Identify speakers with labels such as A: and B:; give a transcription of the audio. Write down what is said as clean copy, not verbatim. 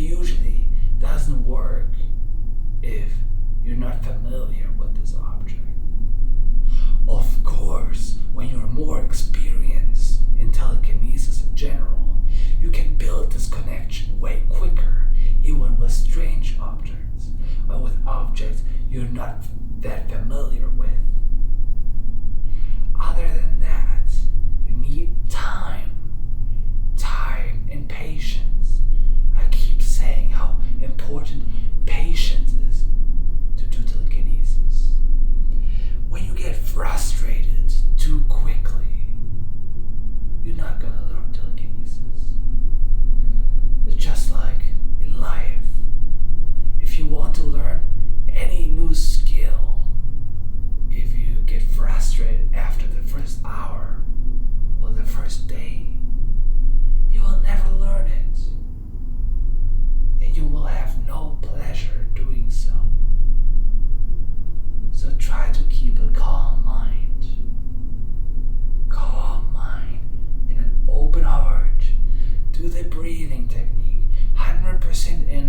A: usually doesn't work if you're not familiar with this object. Of course, when you're more experienced in telekinesis in general, you can build this connection way quicker, even with strange objects, or with objects you're not that familiar with. Other than that, you need time and patience. I keep saying how important patience is to do telekinesis. When you get frustrated too quickly, you're not gonna learn telekinesis. It's just like in life. If you want to learn any new skill, if you get frustrated after the first hour or the first day, you will never learn it, and you will have no pleasure doing so. So try to keep a calm mind and an open heart. Do the breathing technique, 100% in,